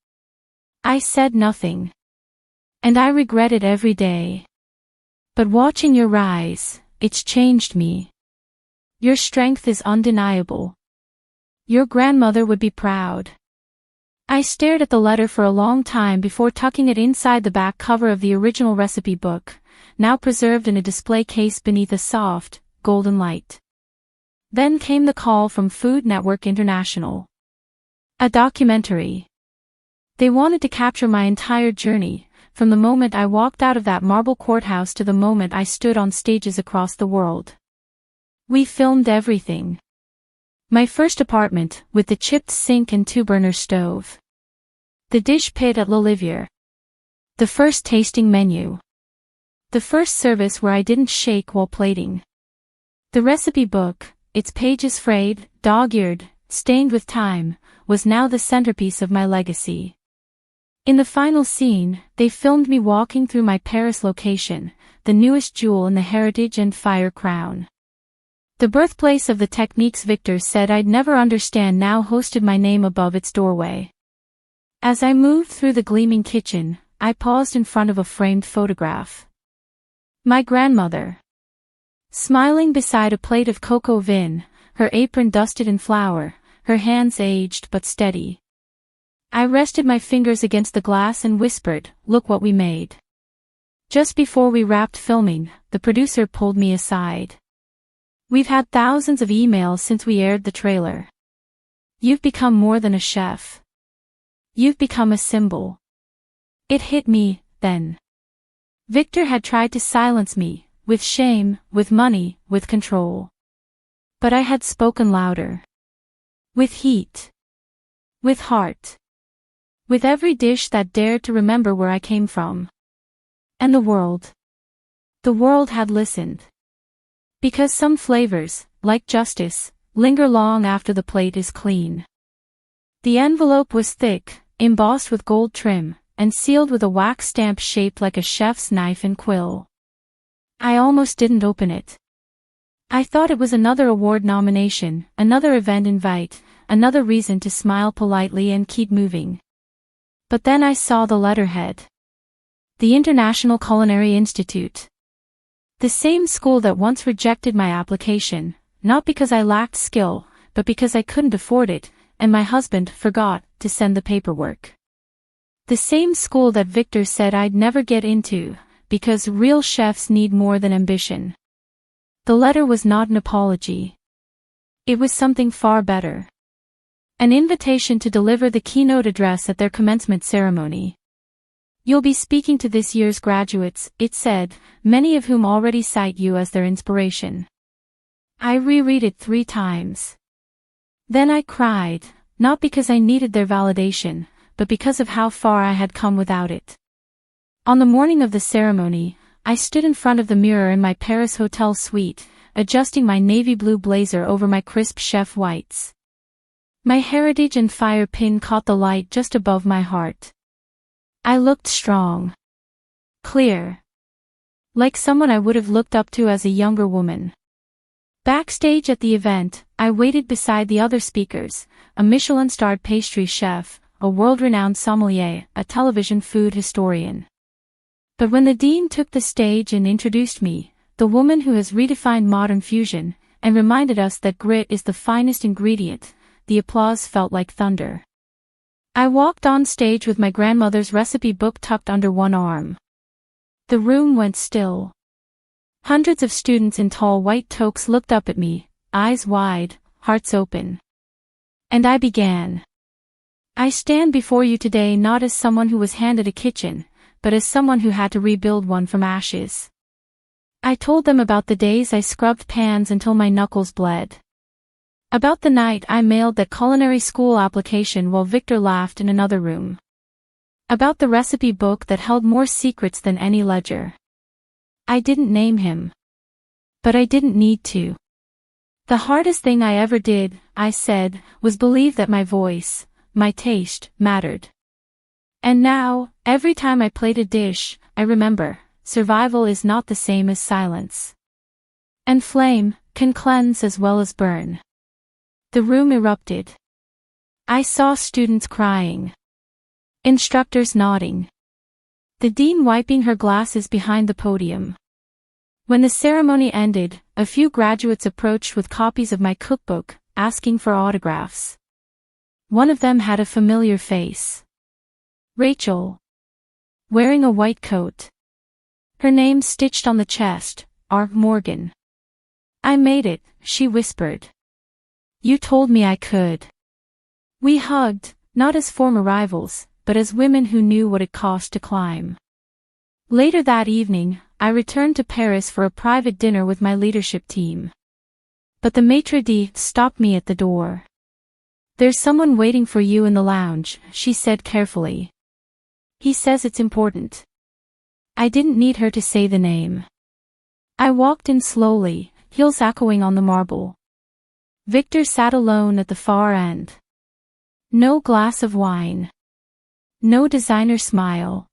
"I said nothing. And I regret it every day. But watching your rise, it's changed me. Your strength is undeniable. Your grandmother would be proud." I stared at the letter for a long time before tucking it inside the back cover of the original recipe book, now preserved in a display case beneath a soft, golden light. Then came the call from Food Network International. A documentary. They wanted to capture my entire journey, from the moment I walked out of that marble courthouse to the moment I stood on stages across the world. We filmed everything. My first apartment, with the chipped sink and two-burner stove. The dish pit at L'Olivier. The first tasting menu. The first service where I didn't shake while plating. The recipe book, its pages frayed, dog-eared, stained with time, was now the centerpiece of my legacy. In the final scene, they filmed me walking through my Paris location, the newest jewel in the Heritage and Fire crown. The birthplace of the techniques Victor said I'd never understand now hosted my name above its doorway. As I moved through the gleaming kitchen, I paused in front of a framed photograph. My grandmother. Smiling beside a plate of cocoa vin, her apron dusted in flour, her hands aged but steady. I rested my fingers against the glass and whispered, "Look what we made." Just before we wrapped filming, the producer pulled me aside. "We've had thousands of emails since we aired the trailer. You've become more than a chef. You've become a symbol." It hit me, then. Victor had tried to silence me, with shame, with money, with control. But I had spoken louder. With heat. With heart. With every dish that dared to remember where I came from. And the world. The world had listened. Because some flavors, like justice, linger long after the plate is clean. The envelope was thick, embossed with gold trim, and sealed with a wax stamp shaped like a chef's knife and quill. I almost didn't open it. I thought it was another award nomination, another event invite, another reason to smile politely and keep moving. But then I saw the letterhead. The International Culinary Institute. The same school that once rejected my application, not because I lacked skill, but because I couldn't afford it, and my husband forgot to send the paperwork. The same school that Victor said I'd never get into, because real chefs need more than ambition. The letter was not an apology. It was something far better. An invitation to deliver the keynote address at their commencement ceremony. You'll be speaking to this year's graduates, it said, many of whom already cite you as their inspiration. I reread it 3 times. Then I cried, not because I needed their validation, but because of how far I had come without it. On the morning of the ceremony, I stood in front of the mirror in my Paris hotel suite, adjusting my navy blue blazer over my crisp chef whites. My heritage and fire pin caught the light just above my heart. I looked strong. Clear. Like someone I would have looked up to as a younger woman. Backstage at the event, I waited beside the other speakers, a Michelin-starred pastry chef, a world-renowned sommelier, a television food historian. But when the dean took the stage and introduced me, the woman who has redefined modern fusion, and reminded us that grit is the finest ingredient, the applause felt like thunder. I walked on stage with my grandmother's recipe book tucked under one arm. The room went still. Hundreds of students in tall white toques looked up at me, eyes wide, hearts open. And I began. I stand before you today not as someone who was handed a kitchen, but as someone who had to rebuild one from ashes. I told them about the days I scrubbed pans until my knuckles bled. About the night I mailed that culinary school application while Victor laughed in another room. About the recipe book that held more secrets than any ledger. I didn't name him. But I didn't need to. The hardest thing I ever did, I said, was believe that my voice, my taste, mattered. And now, every time I plate a dish, I remember, survival is not the same as silence. And flame can cleanse as well as burn. The room erupted. I saw students crying. Instructors nodding. The dean wiping her glasses behind the podium. When the ceremony ended, a few graduates approached with copies of my cookbook, asking for autographs. One of them had a familiar face. Rachel. Wearing a white coat. Her name stitched on the chest, R. Morgan. I made it, she whispered. You told me I could. We hugged, not as former rivals, but as women who knew what it cost to climb. Later that evening, I returned to Paris for a private dinner with my leadership team. But the maitre d' stopped me at the door. There's someone waiting for you in the lounge, she said carefully. He says it's important. I didn't need her to say the name. I walked in slowly, heels echoing on the marble. Victor sat alone at the far end. No glass of wine. No designer smile.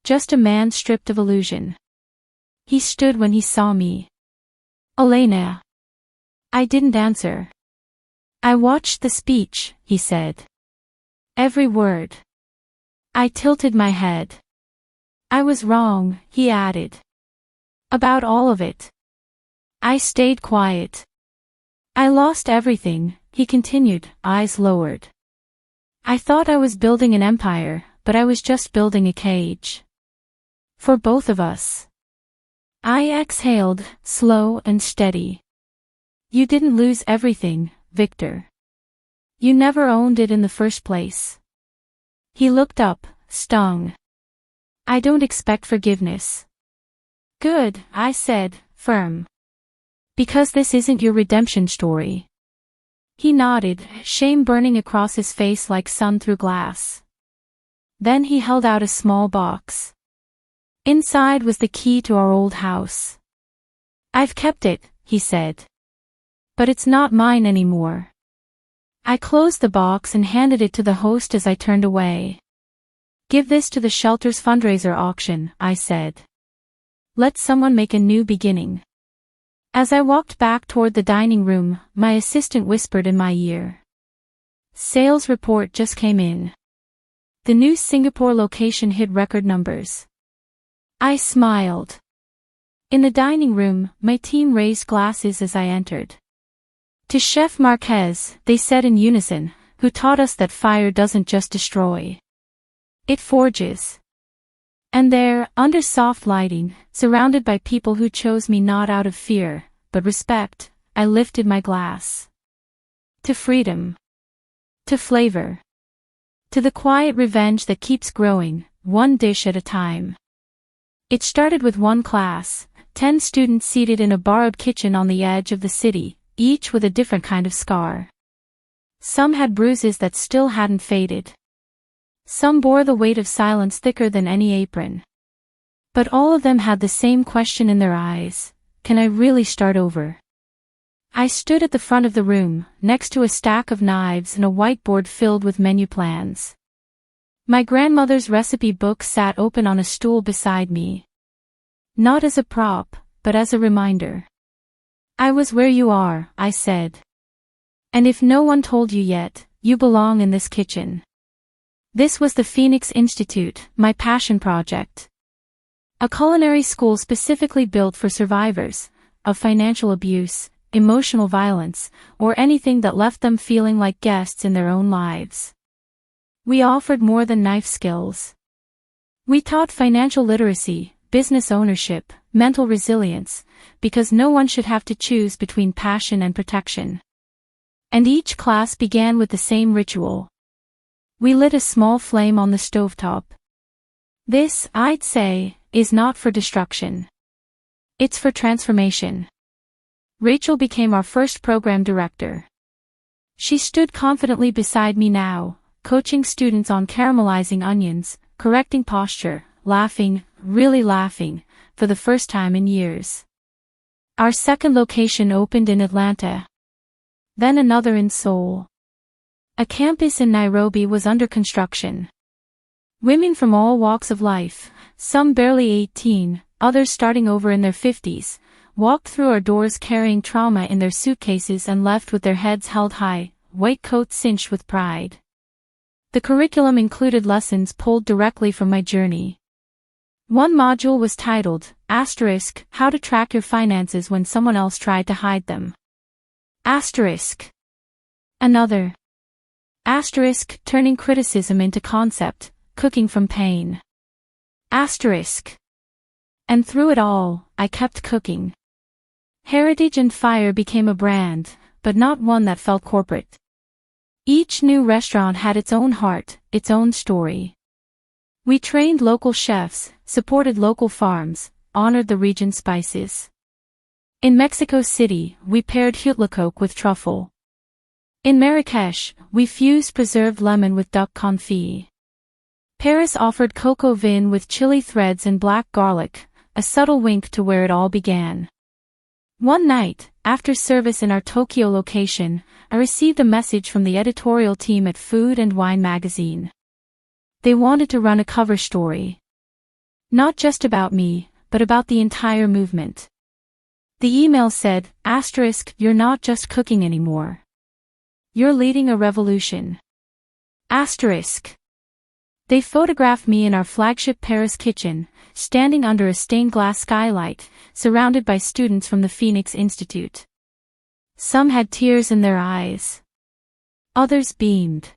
Just a man stripped of illusion. He stood when he saw me. Elena. I didn't answer. I watched the speech, he said. Every word. I tilted my head. I was wrong, he added. About all of it. I stayed quiet. I lost everything, he continued, eyes lowered. I thought I was building an empire, but I was just building a cage. For both of us. I exhaled, slow and steady. You didn't lose everything, Victor. You never owned it in the first place. He looked up, stung. I don't expect forgiveness. Good, I said, firm. Because this isn't your redemption story. He nodded, shame burning across his face like sun through glass. Then he held out a small box. Inside was the key to our old house. I've kept it, he said. But it's not mine anymore. I closed the box and handed it to the host as I turned away. Give this to the shelter's fundraiser auction, I said. Let someone make a new beginning. As I walked back toward the dining room, my assistant whispered in my ear. Sales report just came in. The new Singapore location hit record numbers. I smiled. In the dining room, my team raised glasses as I entered. To Chef Marquez, they said in unison, who taught us that fire doesn't just destroy. It forges. And there, under soft lighting, surrounded by people who chose me not out of fear, but respect, I lifted my glass. To freedom. To flavor. To the quiet revenge that keeps growing, one dish at a time. It started with one class, 10 students seated in a borrowed kitchen on the edge of the city, each with a different kind of scar. Some had bruises that still hadn't faded. Some bore the weight of silence thicker than any apron. But all of them had the same question in their eyes: can I really start over? I stood at the front of the room, next to a stack of knives and a whiteboard filled with menu plans. My grandmother's recipe book sat open on a stool beside me. Not as a prop, but as a reminder. I was where you are, I said. And if no one told you yet, you belong in this kitchen. This was the Phoenix Institute, my passion project. A culinary school specifically built for survivors of financial abuse, emotional violence, or anything that left them feeling like guests in their own lives. We offered more than knife skills. We taught financial literacy, business ownership, mental resilience, because no one should have to choose between passion and protection. And each class began with the same ritual. We lit a small flame on the stovetop. This, I'd say, is not for destruction. It's for transformation. Rachel became our first program director. She stood confidently beside me now, coaching students on caramelizing onions, correcting posture, laughing, really laughing, for the first time in years. Our second location opened in Atlanta. Then another in Seoul. A campus in Nairobi was under construction. Women from all walks of life, some barely 18, others starting over in their 50s, walked through our doors carrying trauma in their suitcases and left with their heads held high, white coats cinched with pride. The curriculum included lessons pulled directly from my journey. One module was titled, Asterisk, How to Track Your Finances When Someone Else Tried to Hide Them. Asterisk. Another. Asterisk, Turning Criticism into Concept, Cooking from Pain. Asterisk. And through it all, I kept cooking. Heritage and Fire became a brand, but not one that felt corporate. Each new restaurant had its own heart, its own story. We trained local chefs, supported local farms, honored the region's spices. In Mexico City, we paired huitlacoke with truffle. In Marrakesh, we fused preserved lemon with duck confit. Paris offered coco vin with chili threads and black garlic, a subtle wink to where it all began. One night, after service in our Tokyo location, I received a message from the editorial team at Food and Wine magazine. They wanted to run a cover story. Not just about me, but about the entire movement. The email said, Asterisk, you're not just cooking anymore. You're leading a revolution. Asterisk. They photographed me in our flagship Paris kitchen, standing under a stained glass skylight, surrounded by students from the Phoenix Institute. Some had tears in their eyes. Others beamed.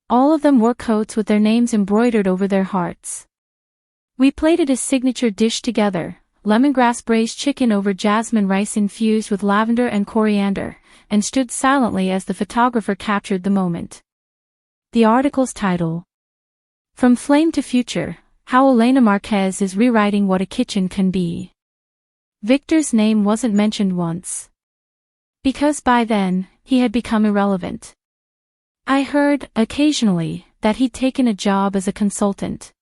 All of them wore coats with their names embroidered over their hearts. We plated a signature dish together, lemongrass braised chicken over jasmine rice infused with lavender and coriander, and stood silently as the photographer captured the moment. The article's title: From Flame to Future, How Elena Marquez is Rewriting What a Kitchen Can Be. Victor's name wasn't mentioned once. Because by then, he had become irrelevant. I heard, occasionally, that he'd taken a job as a consultant.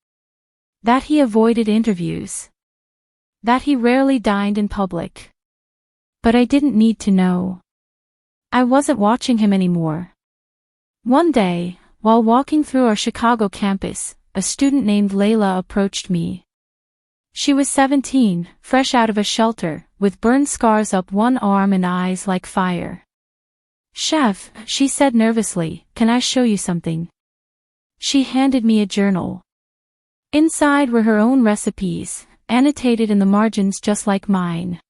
That he avoided interviews. That he rarely dined in public. But I didn't need to know. I wasn't watching him anymore. One day, while walking through our Chicago campus, a student named Layla approached me. She was 17, fresh out of a shelter, with burn scars up one arm and eyes like fire. Chef, she said nervously, can I show you something? She handed me a journal. Inside were her own recipes, annotated in the margins just like mine.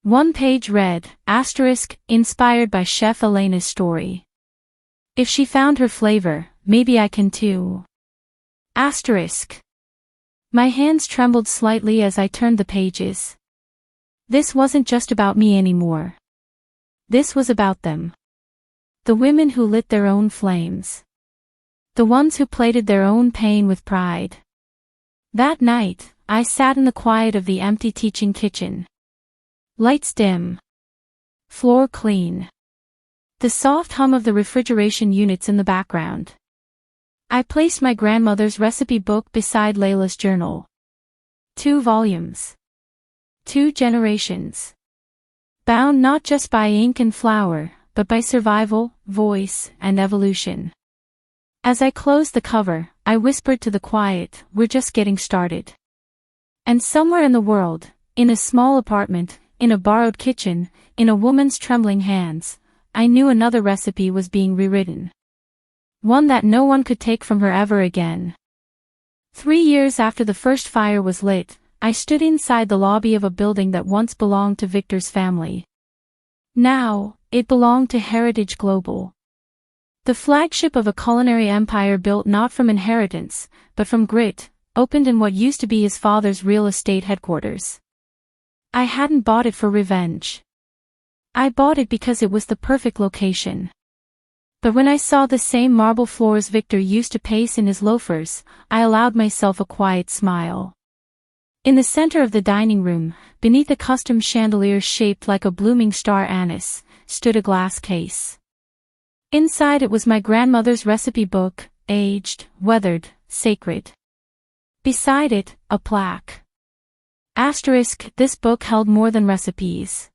One page read, Asterisk, inspired by Chef Elena's story. If she found her flavor, maybe I can too. Asterisk. My hands trembled slightly as I turned the pages. This wasn't just about me anymore. This was about them. The women who lit their own flames. The ones who plated their own pain with pride. That night, I sat in the quiet of the empty teaching kitchen. Lights dim. Floor clean. The soft hum of the refrigeration units in the background. I placed my grandmother's recipe book beside Layla's journal. 2 volumes. 2 generations. Bound not just by ink and flour, but by survival, voice, and evolution. As I closed the cover, I whispered to the quiet, "We're just getting started." And somewhere in the world, in a small apartment, in a borrowed kitchen, in a woman's trembling hands, I knew another recipe was being rewritten. One that no one could take from her ever again. 3 years after the first fire was lit, I stood inside the lobby of a building that once belonged to Victor's family. Now, it belonged to Heritage Global. The flagship of a culinary empire built not from inheritance, but from grit, opened in what used to be his father's real estate headquarters. I hadn't bought it for revenge. I bought it because it was the perfect location. But when I saw the same marble floors Victor used to pace in his loafers, I allowed myself a quiet smile. In the center of the dining room, beneath a custom chandelier shaped like a blooming star anise, stood a glass case. Inside it was my grandmother's recipe book, aged, weathered, sacred. Beside it, a plaque. Asterisk, this book held more than recipes.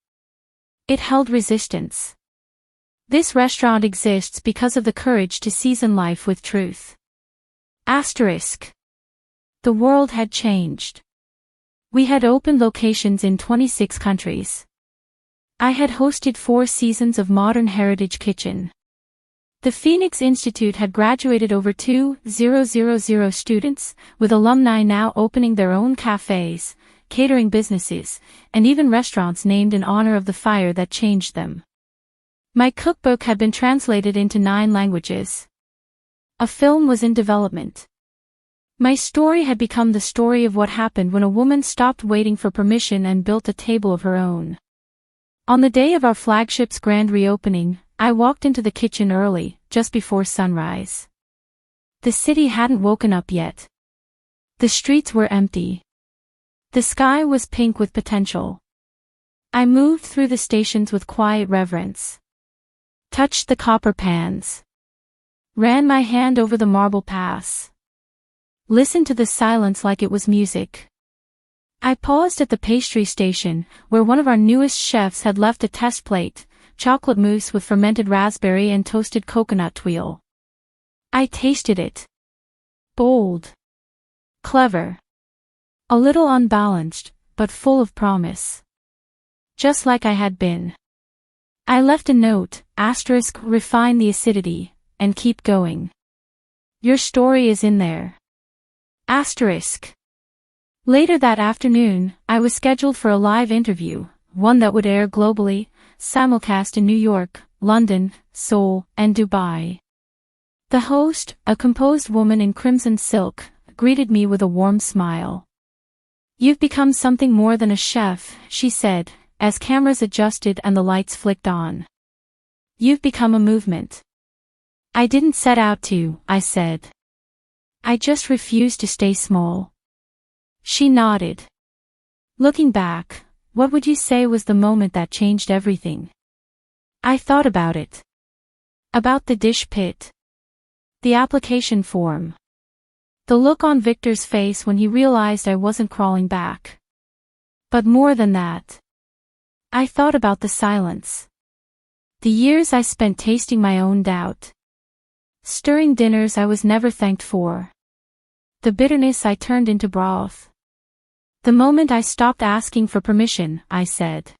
It held resistance. This restaurant exists because of the courage to season life with truth. Asterisk. The world had changed. We had opened locations in 26 countries. I had hosted 4 seasons of Modern Heritage Kitchen. The Phoenix Institute had graduated over 2,000 students, with alumni now opening their own cafes, catering businesses, and even restaurants named in honor of the fire that changed them. My cookbook had been translated into 9 languages. A film was in development. My story had become the story of what happened when a woman stopped waiting for permission and built a table of her own. On the day of our flagship's grand reopening, I walked into the kitchen early, just before sunrise. The city hadn't woken up yet. The streets were empty. The sky was pink with potential. I moved through the stations with quiet reverence. Touched the copper pans. Ran my hand over the marble paths. Listened to the silence like it was music. I paused at the pastry station, where one of our newest chefs had left a test plate, chocolate mousse with fermented raspberry and toasted coconut tuile. I tasted it. Bold. Clever. A little unbalanced, but full of promise. Just like I had been. I left a note, asterisk, refine the acidity, and keep going. Your story is in there. Asterisk. Later that afternoon, I was scheduled for a live interview, one that would air globally, simulcast in New York, London, Seoul, and Dubai. The host, a composed woman in crimson silk, greeted me with a warm smile. "You've become something more than a chef," she said, as cameras adjusted and the lights flicked on. "You've become a movement." "I didn't set out to," I said. "I just refused to stay small." She nodded. "Looking back, what would you say was the moment that changed everything?" I thought about it. About the dish pit. The application form. The look on Victor's face when he realized I wasn't crawling back. But more than that. I thought about the silence. The years I spent tasting my own doubt. Stirring dinners I was never thanked for. The bitterness I turned into broth. The moment I stopped asking for permission, I said.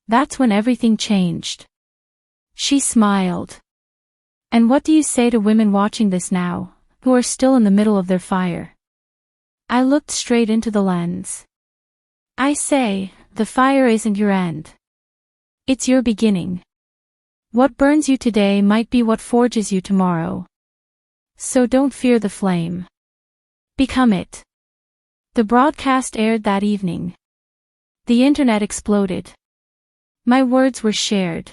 That's when everything changed. She smiled. "And what do you say to women watching this now, who are still in the middle of their fire?" I looked straight into the lens. I say, the fire isn't your end. It's your beginning. What burns you today might be what forges you tomorrow. So don't fear the flame. Become it. The broadcast aired that evening. The internet exploded. My words were shared.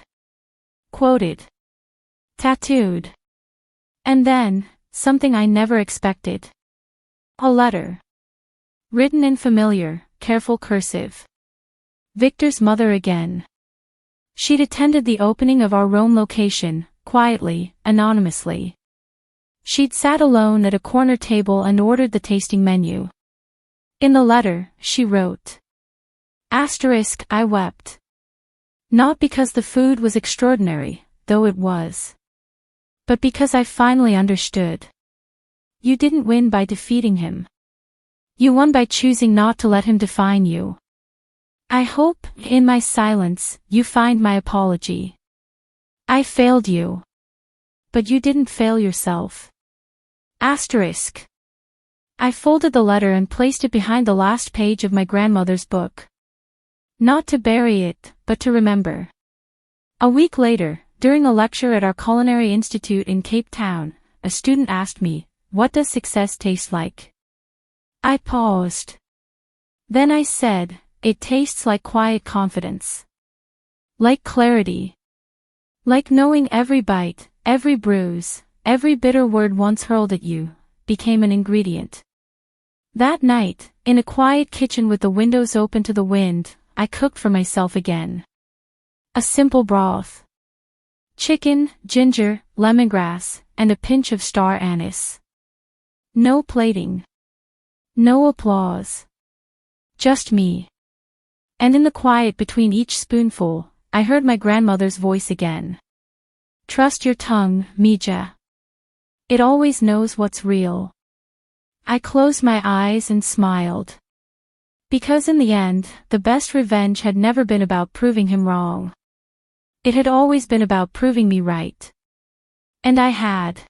Quoted. tattooed. And then, something I never expected. A letter. Written in familiar, careful cursive. Victor's mother again. She'd attended the opening of our Rome location, quietly, anonymously. She'd sat alone at a corner table and ordered the tasting menu. In the letter, she wrote. I wept. Not because the food was extraordinary, though it was. But because I finally understood. You didn't win by defeating him. You won by choosing not to let him define you. I hope, in my silence, you find my apology. I failed you. But you didn't fail yourself. I folded the letter and placed it behind the last page of my grandmother's book. Not to bury it, but to remember. A week later, during a lecture at our Culinary Institute in Cape Town, a student asked me, "What does success taste like?" I paused. Then I said, "It tastes like quiet confidence. Like clarity. Like knowing every bite, every bruise, every bitter word once hurled at you, became an ingredient." That night, in a quiet kitchen with the windows open to the wind, I cooked for myself again. A simple broth. Chicken, ginger, lemongrass, and a pinch of star anise. No plating. No applause. Just me. And in the quiet between each spoonful, I heard my grandmother's voice again. "Trust your tongue, Mija. It always knows what's real." I closed my eyes and smiled. Because in the end, the best revenge had never been about proving him wrong. It had always been about proving me right. And I had.